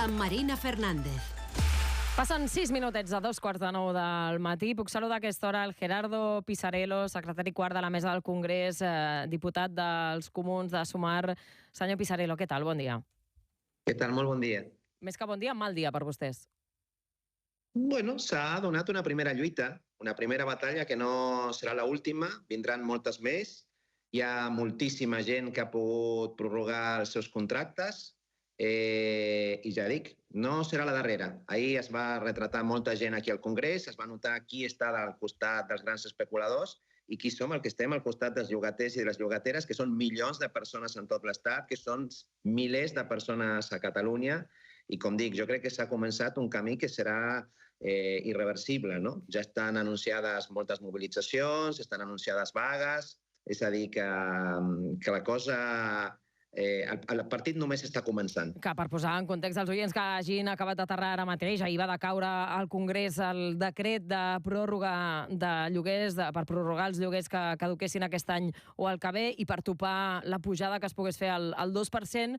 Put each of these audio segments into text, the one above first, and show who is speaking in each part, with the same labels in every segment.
Speaker 1: amb Marina Fernández.
Speaker 2: Passen 6 minutets a 2:45 del matí. Puc saludar a aquesta hora el Gerardo Pisarello, secretari quart de la Mesa del Congrés, diputat dels Comuns de Sumar. Senyor Pisarello, què tal? Bon dia.
Speaker 3: Què tal? Molt bon dia.
Speaker 2: Més que bon dia, mal dia per vostès.
Speaker 3: Bueno, s'ha donat una primera lluita, una primera batalla que no serà l'última, vindran moltes més. Hi ha moltíssima gent que ha pogut prorrogar els seus contractes i ja dic, no serà la darrera. Ahir es va retratar molta gent aquí al Congrés, es va notar qui està al costat dels grans especuladors i qui som el que estem al costat dels llogaters i de les llogateres, que són milions de persones en tot l'Estat, que són milers de persones a Catalunya. I com dic, jo crec que s'ha començat un camí que serà irreversible, no? Ja estan anunciades moltes mobilitzacions, estan anunciades vagues, és a dir, que la cosa... el partit només està començant.
Speaker 2: Que per posar en context els oients que hagin acabat d'aterrar ara mateix, ahir va decaure al Congrés el decret de pròrroga de lloguers, per prorrogar els lloguers que caduquessin aquest any o el que ve, i per topar la pujada que es pogués fer al 2%.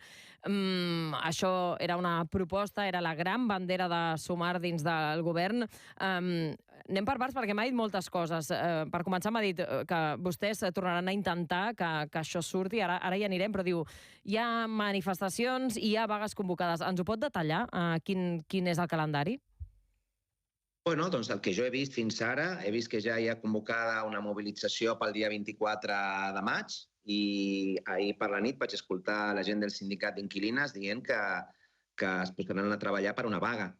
Speaker 2: Això era una proposta, era la gran bandera de Sumar dins del govern. Anem per parts perquè m'ha dit moltes coses. Per començar, m'ha dit que vostès tornaran a intentar que això surti, ara hi anirem, però diu hi ha manifestacions i hi ha vagues convocades. Ens ho pot detallar? Quin és el calendari?
Speaker 3: Bueno, doncs el que jo he vist fins ara, he vist que ja hi ha convocada una mobilització pel dia 24 de maig i ahir per la nit vaig escoltar la gent del sindicat d'inquilines dient que es posaran a treballar per una vaga.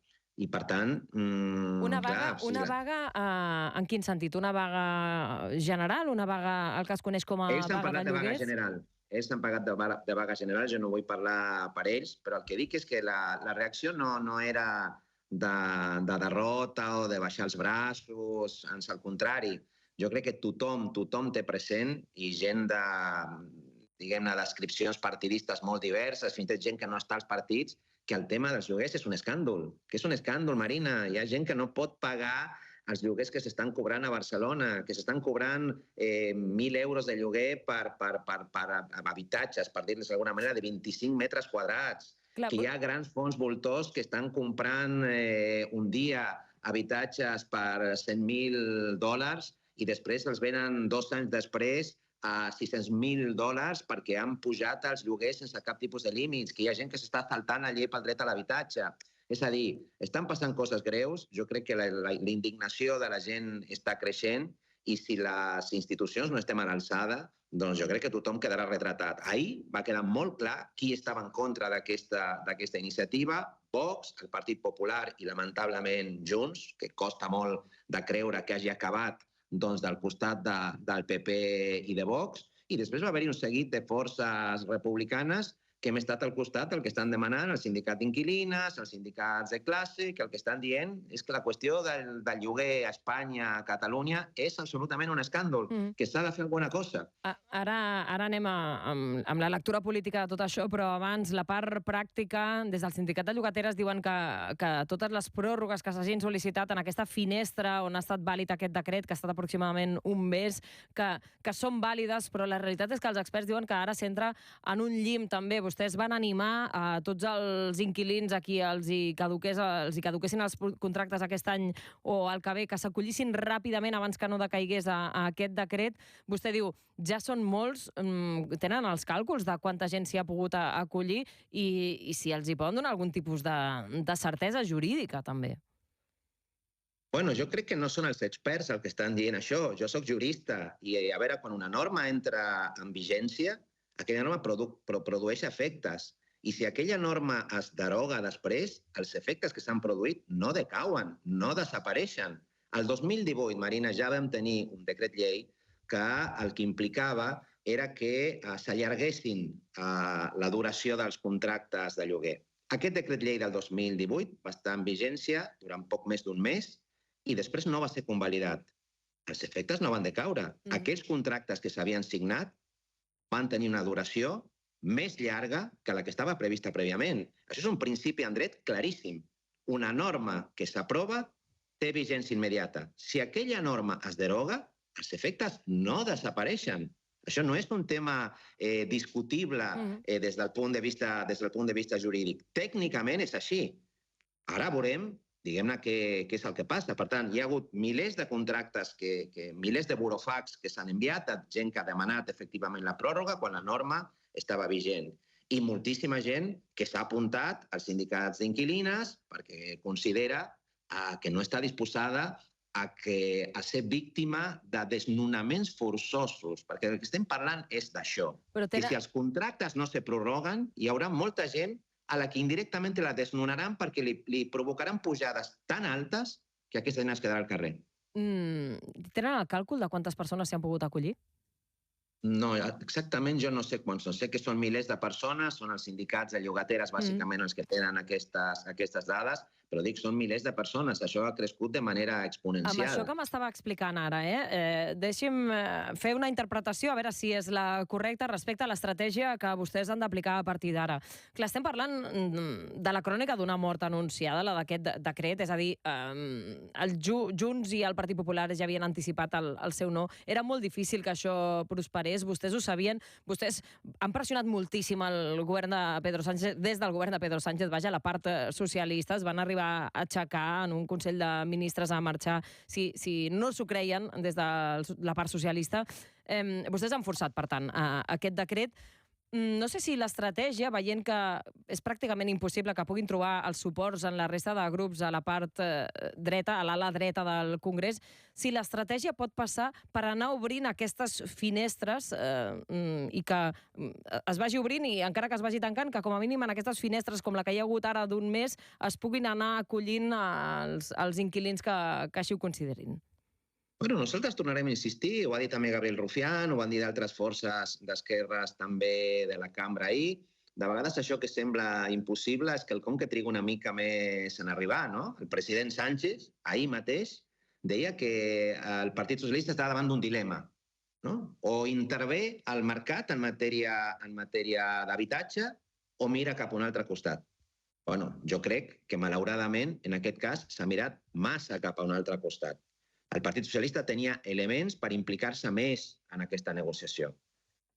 Speaker 3: I, per tant...
Speaker 2: Una vaga en quin sentit? Una vaga general? Una vaga, el que es coneix com a vaga de lloguers?
Speaker 3: Ells han parlat de vaga general. Ells han parlat de vaga general, jo no vull parlar per ells, però el que dic és que la reacció no era de derrota o de baixar els braços, ans al contrari. Jo crec que tothom té present, i gent de, diguem-ne, descripcions partidistes molt diverses, fins i tot gent que no està als partits, que el tema dels lloguers és un escàndol. Que és un escàndol, Marina. Hi ha gent que no pot pagar els lloguers que s'estan cobrant a Barcelona, que s'estan cobrant 1.000 euros de lloguer per habitatges, per dir-les d'alguna manera, de 25 metres quadrats. Clar, que hi ha grans fons voltors que estan comprant un dia habitatges per $100.000 i després els venen 2 anys després a $600.000 perquè han pujat els lloguers sense cap tipus de límits, que hi ha gent que s'està saltant la llei pel dret a l'habitatge. És a dir, estan passant coses greus, jo crec que la indignació de la gent està creixent i si les institucions no estem a l'alçada, doncs jo crec que tothom quedarà retratat. Ahir va quedar molt clar qui estava en contra d'aquesta iniciativa, Vox, el Partit Popular i lamentablement Junts, que costa molt de creure que hagi acabat del costat del PP i de Vox, i després va haver-hi un seguit de forces republicanes que hem estat al costat del que estan demanant el sindicat d'inquilines, els sindicats de classe, que el que estan dient és que la qüestió del lloguer a Espanya, a Catalunya, és absolutament un escàndol, que s'ha de fer alguna cosa.
Speaker 2: Ara anem amb la lectura política de tot això, però abans la part pràctica. Des del sindicat de llogateres diuen que totes les pròrrogues que s'hagin sol·licitat en aquesta finestra on ha estat vàlid aquest decret, que ha estat aproximadament un mes, que són vàlides, però la realitat és que els experts diuen que ara s'entra en un llim també. Vostès van animar a tots els inquilins a qui els hi caduquessin els contractes aquest any o el que ve, que s'acollissin ràpidament abans que no decaigués a aquest decret. Vostè diu, ja són molts, tenen els càlculs de quanta gent s'hi ha pogut acollir i si els hi poden donar algun tipus de certesa jurídica, també.
Speaker 3: Bueno, jo crec que no són els experts els que estan dient això. Jo sóc jurista i, a veure, quan una norma entra en vigència, aquella norma produeix efectes. I si aquella norma es deroga després, els efectes que s'han produït no decauen, no desapareixen. El 2018, Marina, ja vam tenir un decret llei que el que implicava era que s'allarguessin la duració dels contractes de lloguer. Aquest decret llei del 2018 va estar en vigència durant poc més d'un mes i després no va ser convalidat. Els efectes no van decaure. Aquells contractes que s'havien signat van tenir una duració més llarga que la que estava prevista prèviament. Això és un principi en dret claríssim. Una norma que s'aprova té vigència immediata. Si aquella norma es deroga, els efectes no desapareixen. Això no és un tema discutible des del punt de vista jurídic. Tècnicament és així. Ara veurem, diguem-ne, què és el que passa. Per tant, hi ha hagut milers de contractes, milers de burofax que s'han enviat a gent que ha demanat efectivament la pròrroga quan la norma estava vigent. I moltíssima gent que s'ha apuntat als sindicats d'inquilines perquè considera que no està disposada a ser víctima de desnonaments forçosos, perquè el que estem parlant és d'això. I si els contractes no se prorroguen, hi haurà molta gent a la que indirectament la desnonaran perquè li provocaran pujades tan altes que aquesta gent es quedarà al carrer.
Speaker 2: Tenen el càlcul de quantes persones s'hi han pogut acollir?
Speaker 3: No, exactament jo no sé quants. Sé que són milers de persones, són els sindicats de llogateres bàsicament els que tenen aquestes dades, però dic, són milers de persones. Això ha crescut de manera exponencial.
Speaker 2: Amb això que m'estava explicant ara, deixi'm fer una interpretació, a veure si és la correcta respecte a l'estratègia que vostès han d'aplicar a partir d'ara. Clar, estem parlant de la crònica d'una mort anunciada, la d'aquest decret, és a dir, el Junts i el Partit Popular ja havien anticipat el seu no. Era molt difícil que això prosperés, vostès ho sabien, vostès han pressionat moltíssim el govern de Pedro Sánchez, des del govern de Pedro Sánchez, vaja, la part socialista, es van arribar a aixecar en un Consell de Ministres a marxar si no s'ho creien des de la part socialista. Vostès han forçat, per tant, aquest decret. No sé si l'estratègia, veient que és pràcticament impossible que puguin trobar els suports en la resta de grups a la part dreta, a l'ala dreta del Congrés, si l'estratègia pot passar per anar obrint aquestes finestres i que es vagi obrint i encara que es vagi tancant, que com a mínim en aquestes finestres com la que hi ha hagut ara d'un mes es puguin anar acollint els inquilins que així ho considerin.
Speaker 3: Bueno, nosaltres tornarem a insistir, ho ha dit també Gabriel Rufián, ho van dir d'altres forces d'esquerres també de la cambra ahir. De vegades això que sembla impossible és quelcom que triga una mica més en arribar, no? El president Sánchez, ahir mateix, deia que el Partit Socialista estava davant d'un dilema, no? O intervé al mercat en matèria d'habitatge o mira cap a un altre costat. Bueno, jo crec que malauradament en aquest cas s'ha mirat massa cap a un altre costat. El Partit Socialista tenia elements per implicar-se més en aquesta negociació,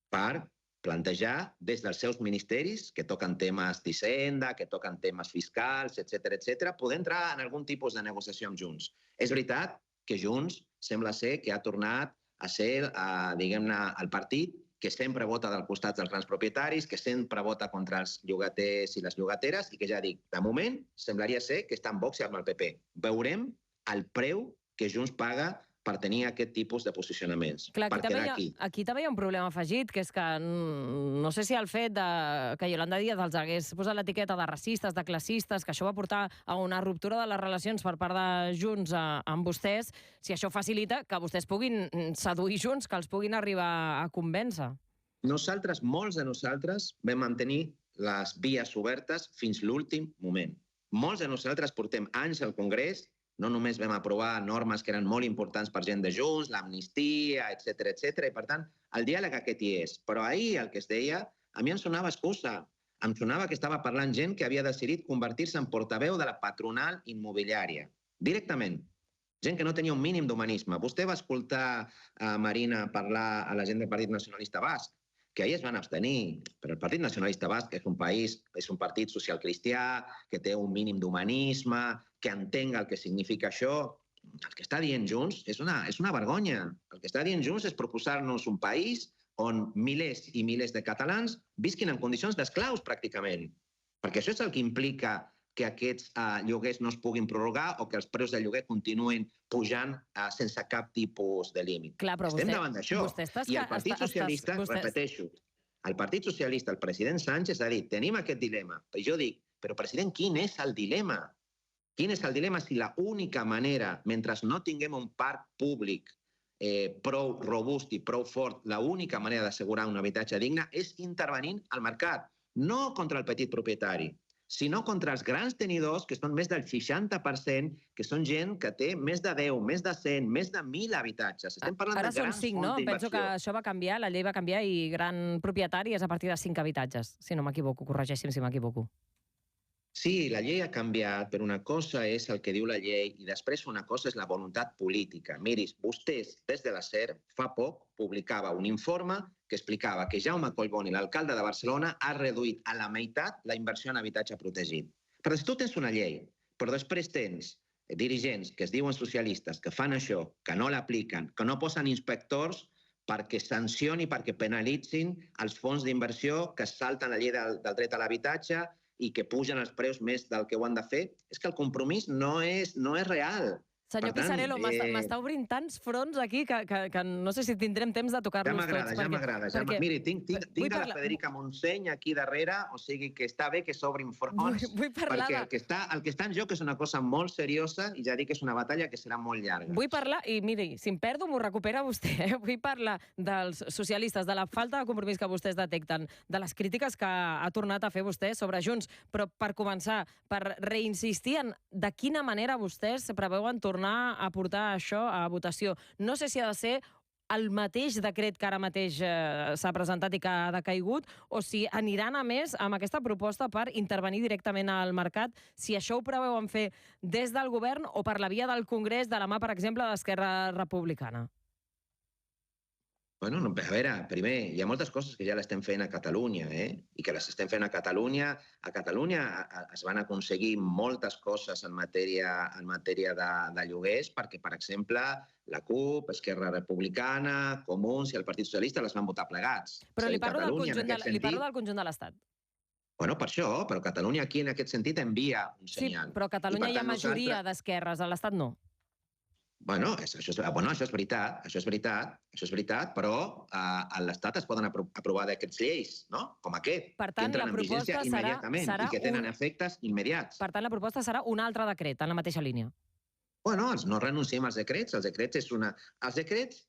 Speaker 3: per plantejar des dels seus ministeris, que toquen temes d'Hisenda, que toquen temes fiscals, etc., poder entrar en algun tipus de negociació amb Junts. És veritat que Junts sembla ser que ha tornat a ser, diguem-ne, el partit que sempre vota del costat dels grans propietaris, que sempre vota contra els llogaters i les llogateres, i que ja dic, de moment semblaria ser que està en Vox i amb el PP. Veurem el preu que Junts paga per tenir aquest tipus de posicionaments.
Speaker 2: Clar, aquí també hi ha un problema afegit, que és que no sé si el fet que Yolanda Díaz els hagués posat l'etiqueta de racistes, de classistes, que això va portar a una ruptura de les relacions per part de Junts amb vostès, si això facilita que vostès puguin seduir Junts, que els puguin arribar a convèncer.
Speaker 3: Nosaltres, molts de nosaltres, vam mantenir les vies obertes fins l'últim moment. Molts de nosaltres portem anys al Congrés. No només vam aprovar normes que eren molt importants per gent de Junts, l'amnistia, etc. I, per tant, el diàleg aquest hi és. Però ahir el que es deia, a mi em sonava excusa. Em sonava que estava parlant gent que havia decidit convertir-se en portaveu de la patronal immobiliària. Directament. Gent que no tenia un mínim d'humanisme. Vostè va escoltar Marina parlar a la gent del Partit Nacionalista Basc, que ahir es van abstenir, però el Partit Nacionalista Basc és un partit social-cristià, que té un mínim d'humanisme, que entenga el que significa això. El que està dient Junts és una vergonya. El que està dient Junts és proposar-nos un país on milers i milers de catalans visquin en condicions d'esclaus, pràcticament. Perquè això és el que implica que aquests lloguers no es puguin prorrogar o que els preus de lloguer continuïn pujant sense cap tipus de límit. Estem davant d'això. I el Partit Socialista, repeteixo, el Partit Socialista, el president Sánchez ha dit, tenim aquest dilema. I jo dic, però president, quin és el dilema? Quin és el dilema si l'única manera, mentre no tinguem un parc públic prou robust i prou fort, l'única manera d'assegurar un habitatge digne és intervenint al mercat, no contra el petit propietari, sinó contra els grans tenidors, que són més del 60%, que són gent que té més de 10, més de 100, més de 1.000 habitatges. Estem parlant de grans fonts d'inversió. Ara són 5, no? Penso que això va canviar, la llei va canviar i gran propietari és a partir de 5 habitatges, si no m'equivoco, corregeixi'm si m'equivoco. Sí, la llei ha canviat, però una cosa és el que diu la llei i després una cosa és la voluntat política. Miris, vostès, des de la SER, fa poc publicava un informe que explicava que Jaume Collboni, l'alcalde de Barcelona, ha reduït a la meitat la inversió en habitatge protegit. Però si tu tens una llei, però després tens dirigents que es diuen socialistes, que fan això, que no l'apliquen, que no posen inspectors perquè sancioni, perquè penalitzin els fons d'inversió que salten la llei del dret a l'habitatge i que pugen els preus més del que ho han de fer, és que el compromís no és real.
Speaker 2: Senyor Pisarello, m'està obrint tants fronts aquí que no sé si tindrem temps de tocar-los tots.
Speaker 3: Ja m'agrada. Miri, tinc a la Federica Montseny aquí darrere, o sigui que està bé que s'obrin fronts, perquè el que està en joc és una cosa molt seriosa i ja dic que és una batalla que serà molt llarga.
Speaker 2: Vull parlar, i miri, si em perdo m'ho recupera vostè, vull parlar dels socialistes, de la falta de compromís que vostès detecten, de les crítiques que ha tornat a fer vostè sobre Junts, però per començar, per reinsistir en de quina manera vostès preveuen tornar a portar això a votació. No sé si ha de ser el mateix decret que ara mateix s'ha presentat i que ha decaigut, o si aniran a més amb aquesta proposta per intervenir directament al mercat, si això ho preveuen fer des del govern o per la via del Congrés, de la mà, per exemple, d'Esquerra Republicana.
Speaker 3: Bueno, a veure, primer, hi ha moltes coses que ja l'estem fent a Catalunya, i que les estem fent a Catalunya. A Catalunya es van aconseguir moltes coses en matèria de lloguers, perquè, per exemple, la CUP, Esquerra Republicana, Comuns i el Partit Socialista les van votar plegats.
Speaker 2: Però li parlo del conjunt de l'Estat.
Speaker 3: Bueno, per això, però Catalunya aquí en aquest sentit envia un senyal.
Speaker 2: Sí, però a Catalunya hi ha majoria d'esquerres, a l'Estat no.
Speaker 3: Bueno, això és veritat, però a l'Estat es poden aprovar decrets lleis, no? Com aquest,
Speaker 2: que entren en vigència immediatament i que tenen efectes immediats. Per tant, la proposta serà un altre decret, en la mateixa línia.
Speaker 3: Bueno, no renunciem als decrets. Els decrets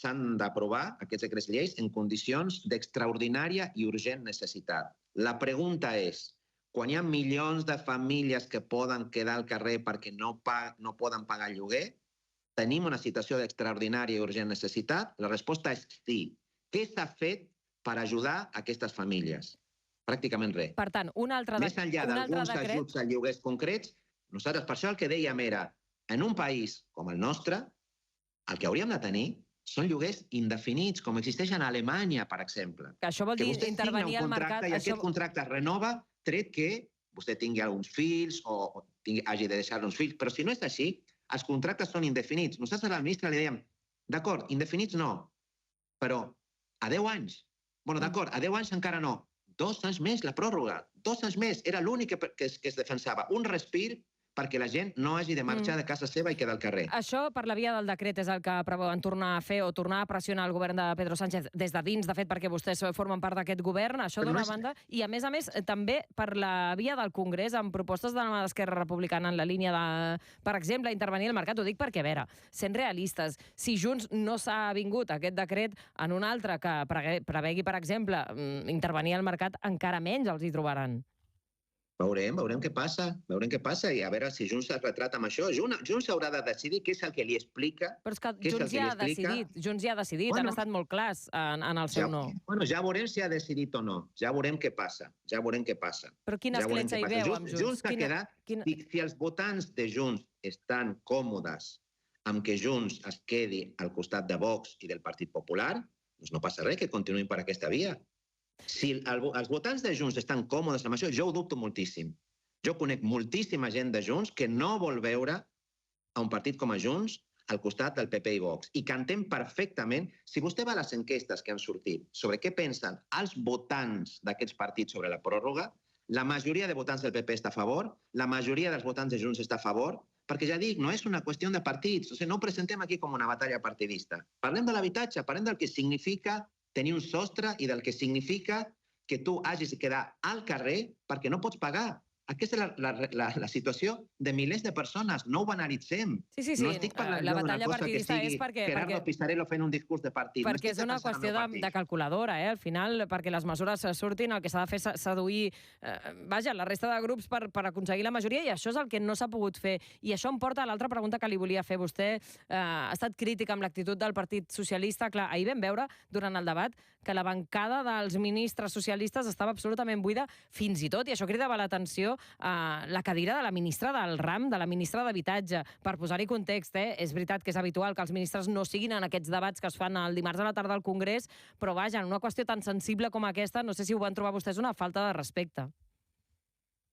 Speaker 3: s'han d'aprovar, aquests decrets lleis, en condicions d'extraordinària i urgent necessitat. La pregunta és, quan hi ha milions de famílies que poden quedar al carrer perquè no poden pagar el lloguer, tenim una situació d'extraordinària i urgent necessitat? La resposta és sí. Què s'ha fet per ajudar aquestes famílies? Pràcticament res.
Speaker 2: Per tant, un altre decret...
Speaker 3: Més enllà d'alguns ajuts a lloguers concrets, nosaltres per això el que dèiem era, en un país com el nostre, el que hauríem de tenir són lloguers indefinits, com existeixen a Alemanya, per exemple.
Speaker 2: Que això vol dir intervenir al mercat...
Speaker 3: I aquest contracte es renova, tret que vostè tingui alguns fills o hagi de deixar uns fills, però si no és així, els contractes són indefinits. Nosaltres a la ministra li dèiem, d'acord, indefinits no, però a 10 anys. Bueno, d'acord, a 10 anys encara no. 2 anys més la pròrroga. 2 anys més. Era l'únic que es defensava. Un respir perquè la gent no hagi de marxar de casa seva i quedar al carrer.
Speaker 2: Això, per la via del decret, és el que preveuen tornar a fer o tornar a pressionar el govern de Pedro Sánchez des de dins, de fet, perquè vostès formen part d'aquest govern, això d'una banda, i a més, també per la via del Congrés, amb propostes de l'Esquerra Republicana en la línia de, per exemple, intervenir al mercat. Ho dic perquè, a veure, sent realistes, si Junts no s'ha vingut aquest decret en un altre que prevegui, per exemple, intervenir al mercat, encara menys els hi trobaran.
Speaker 3: Veurem què passa i a veure si Junts es retrata amb això. Junts haurà de decidir què és el que li explica.
Speaker 2: Però és que Junts ja ha decidit, han estat molt clars en el seu no.
Speaker 3: Bueno, ja veurem si ha decidit o no, ja veurem què passa.
Speaker 2: Però quina escletxa hi veu amb Junts?
Speaker 3: Junts ha quedat, si els votants de Junts estan còmodes amb que Junts es quedi al costat de Vox i del Partit Popular, doncs no passa res, que continuïn per aquesta via. Si els votants de Junts estan còmodes amb això, jo ho dubto moltíssim. Jo conec moltíssima gent de Junts que no vol veure a un partit com a Junts al costat del PP i Vox. I que entenc perfectament, si vostè va a les enquestes que han sortit sobre què pensen els votants d'aquests partits sobre la pròrroga, la majoria de votants del PP està a favor, la majoria dels votants de Junts està a favor, perquè ja dic, no és una qüestió de partits, o sigui, no ho presentem aquí com una batalla partidista. Parlem de l'habitatge, parlem del que significa tenir un sostre i del que significa que tu hagis de quedar al carrer perquè no pots pagar. Aquesta és la situació de milers de persones. No ho banalitzem.
Speaker 2: Sí.
Speaker 3: No estic parlant d'una cosa que sigui Gerardo Pisarello fent un discurs de partit.
Speaker 2: Perquè és una qüestió de calculadora, Al final, perquè les mesures surtin, el que s'ha de fer és seduir la resta de grups per aconseguir la majoria, i això és el que no s'ha pogut fer. I això em porta a l'altra pregunta que li volia fer. Vostè ha estat crític amb l'actitud del Partit Socialista. Clar, ahir vam veure, durant el debat, que la bancada dels ministres socialistes estava absolutament buida, fins i tot, i això cridava l'atenció, qüestió, la cadira de la ministra del RAM, de la ministra d'Habitatge. Per posar-hi context, és veritat que és habitual que els ministres no siguin en aquests debats que es fan el dimarts a la tarda al Congrés, però vaja, en una qüestió tan sensible com aquesta, no sé si ho van trobar vostès una falta de respecte.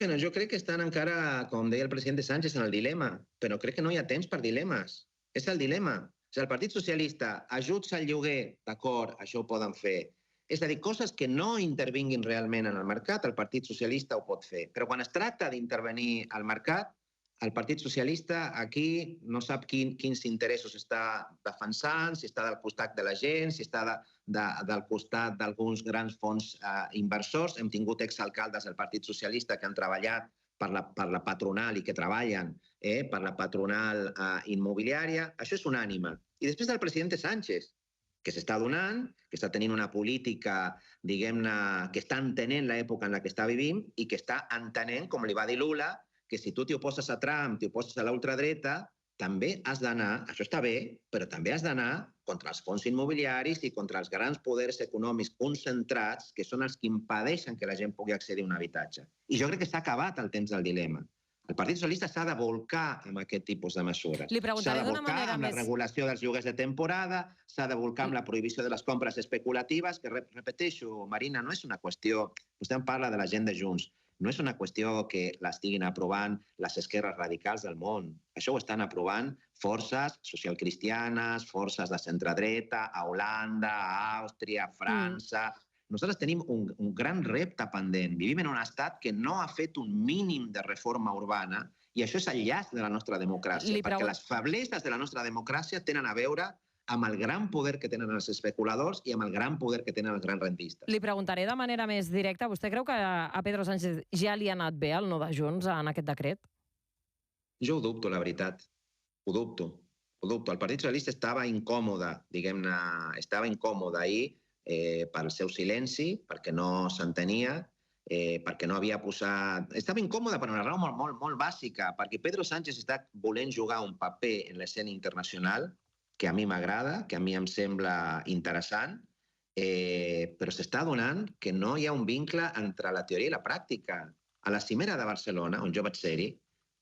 Speaker 3: Bueno, jo crec que estan encara, com deia el president Sánchez, en el dilema, però crec que no hi ha temps per dilemes. És el dilema. O sigui, el Partit Socialista, ajuts al lloguer, d'acord, això ho poden fer. És a dir, coses que no intervinguin realment en el mercat, el Partit Socialista ho pot fer. Però quan es tracta d'intervenir al mercat, el Partit Socialista aquí no sap quins interessos està defensant, si està del costat de la gent, si està del costat d'alguns grans fons inversors. Hem tingut exalcaldes del Partit Socialista que han treballat per la patronal i que treballen per la patronal immobiliària. Això és unànime. I després del president Sánchez, que s'està donant, que està tenint una política, diguem-ne, que està entenent l'època en la que està vivint i que està entenent, com li va dir Lula, que si tu t'hi oposes a Trump, t'hi oposes a l'ultradreta, també has d'anar, això està bé, però també has d'anar contra els fons immobiliaris i contra els grans poders econòmics concentrats, que són els que impedeixen que la gent pugui accedir a un habitatge. I jo crec que s'ha acabat el temps del dilema. El Partit Socialista s'ha de volcar amb aquest tipus de mesures. S'ha de volcar amb la regulació dels lloguers de temporada, s'ha de volcar amb la prohibició de les compres especulatives, que, repeteixo, Marina, no és una qüestió... Vostè em parla de la gent de Junts. No és una qüestió que l'estiguin aprovant les esquerres radicals del món. Això ho estan aprovant forces socialcristianes, forces de centredreta, a Holanda, a Àustria, a França... Nosaltres tenim un gran repte pendent. Vivim en un estat que no ha fet un mínim de reforma urbana i això és el llast de la nostra democràcia, perquè les febleses de la nostra democràcia tenen a veure amb el gran poder que tenen els especuladors i amb el gran poder que tenen els grans rentistes.
Speaker 2: Li preguntaré de manera més directa. Vostè creu que a Pedro Sánchez ja li ha anat bé el no de Junts en aquest decret?
Speaker 3: Jo ho dubto, la veritat. Ho dubto. El Partit Socialista estava incòmode, diguem-ne, estava incòmode ahir pel seu silenci, perquè no s'entenia, perquè no havia posat... Estava incòmode per una raó molt bàsica, perquè Pedro Sánchez està volent jugar un paper en l'escena internacional que a mi m'agrada, que a mi em sembla interessant, però s'està donant que no hi ha un vincle entre la teoria i la pràctica. A la cimera de Barcelona, on jo vaig ser-hi,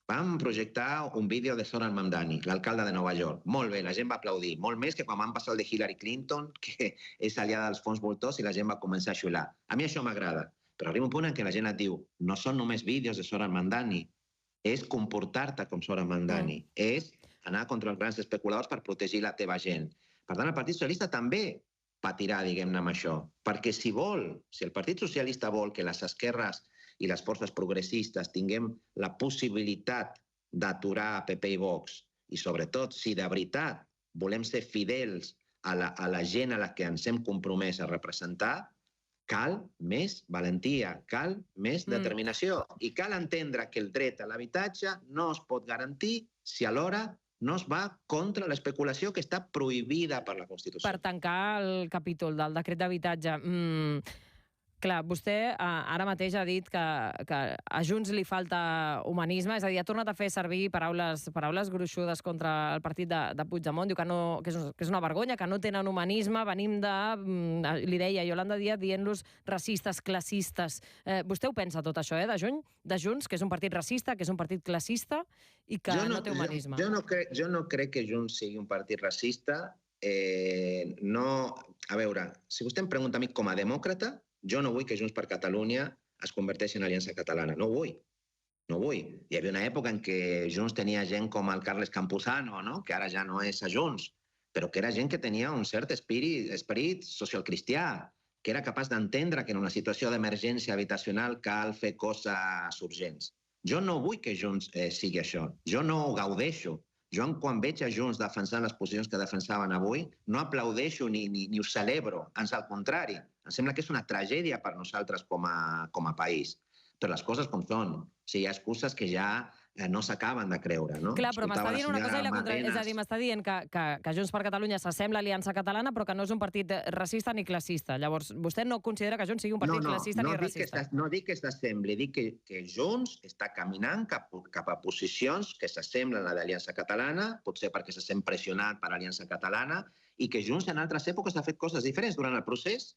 Speaker 3: vam projectar un vídeo de Zoran Mamdani, l'alcalde de Nova York. Molt bé, la gent va aplaudir. Molt més que quan van passar el de Hillary Clinton, que és aliada dels fons voltors, i la gent va començar a xiular. A mi això m'agrada, però arriba un punt en què la gent et diu no són només vídeos de Zoran Mamdani, és comportar-te com Zoran Mamdani, és anar contra els grans especuladors per protegir la teva gent. Per tant, el Partit Socialista també patirà, diguem-ne, amb això. Perquè si el Partit Socialista vol que les esquerres i les forces progressistes tinguem la possibilitat d'aturar PP i Vox, i sobretot, si de veritat volem ser fidels a la gent a la que ens hem compromès a representar, cal més valentia, cal més determinació. I cal entendre que el dret a l'habitatge no es pot garantir si alhora no es va contra l'especulació que està prohibida per la Constitució.
Speaker 2: Per tancar el capítol del decret d'habitatge, clar, vostè ara mateix ha dit que a Junts li falta humanisme, és a dir, ha tornat a fer servir paraules gruixudes contra el partit de Puigdemont, diu que és una vergonya, que no tenen humanisme, venim de, li deia Yolanda Díaz, dient-los racistes, classistes. Vostè ho pensa tot això, de Junts, que és un partit racista, que és un partit classista i que no té humanisme?
Speaker 3: Jo no crec que Junts sigui un partit racista. A veure, si vostè em pregunta a mi com a demòcrata, jo no vull que Junts per Catalunya es converteixi en Aliança Catalana. No ho vull. No ho vull. Hi havia una època en què Junts tenia gent com el Carles Campuzano, que ara ja no és a Junts, però que era gent que tenia un cert esperit socialcristià, que era capaç d'entendre que en una situació d'emergència habitacional cal fer coses urgents. Jo no vull que Junts sigui això. Jo no ho gaudeixo. Jo, quan veig a Junts defensant les posicions que defensaven avui, no aplaudeixo ni ho celebro. Ans al contrari, em sembla que és una tragèdia per nosaltres com a país. Però les coses com són. Hi ha excuses que ja no s'acaben de creure.
Speaker 2: Clar, però m'està dient una cosa i la contrària. És a dir, m'està dient que Junts per Catalunya s'assembla a Aliança Catalana, però que no és un partit racista ni classista. Llavors, vostè no considera que Junts sigui un partit classista ni racista?
Speaker 3: No dic que s'assembli, dic que Junts està caminant cap a posicions que s'assemblen a l'Aliança Catalana, potser perquè se sent pressionat per Aliança Catalana, i que Junts en altres èpoques ha fet coses diferents. Durant el procés,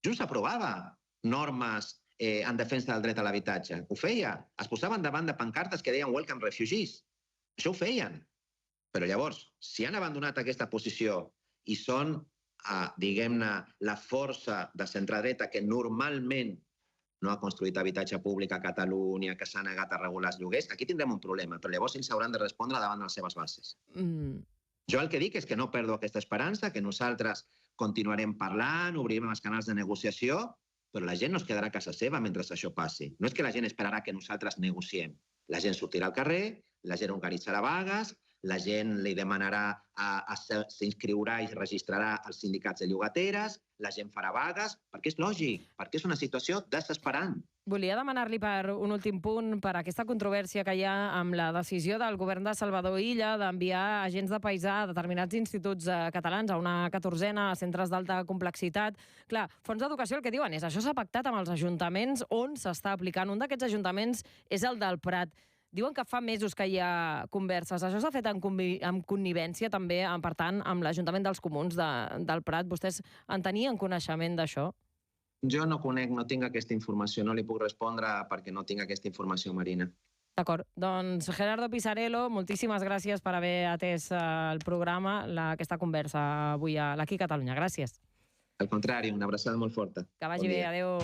Speaker 3: Junts aprovava normes en defensa del dret a l'habitatge. Ho feia. Es posaven davant de pancartes que deien Welcome Refugees. Això ho feien. Però llavors, si han abandonat aquesta posició i són, diguem-ne, la força de centredreta que normalment no ha construït habitatge públic a Catalunya, que s'ha negat a regular els lloguers, aquí tindrem un problema, però llavors ells hauran de respondre davant de les seves bases. Jo el que dic és que no perdo aquesta esperança, que nosaltres continuarem parlant, obrirem els canals de negociació, però la gent no es quedarà a casa seva mentre això passi. No és que la gent esperarà que nosaltres negociem. La gent sortirà al carrer, la gent organitzarà vagues, la gent li demanarà, s'inscriurà i registrarà als sindicats de llogateres, la gent farà vagues, perquè és lògic, perquè és una situació desesperant.
Speaker 2: Volia demanar-li per un últim punt per aquesta controvèrsia que hi ha amb la decisió del govern de Salvador Illa d'enviar agents de paisà a determinats instituts catalans, a una 14ena, a centres d'alta complexitat. Clar, Fons d'Educació el que diuen és això s'ha pactat amb els ajuntaments on s'està aplicant. Un d'aquests ajuntaments és el del Prat. Diuen que fa mesos que hi ha converses. Això s'ha fet en connivència també, per tant, amb l'Ajuntament dels Comuns del Prat. Vostès en tenien coneixement d'això?
Speaker 3: Jo no conec, no tinc aquesta informació, no li puc respondre perquè no tinc aquesta informació, Marina.
Speaker 2: D'acord. Doncs Gerardo Pisarello, moltíssimes gràcies per haver atès el programa, aquesta conversa avui a l'Aquí Catalunya. Gràcies.
Speaker 3: Al contrari, una abraçada molt forta.
Speaker 2: Que vagi bé, adéu.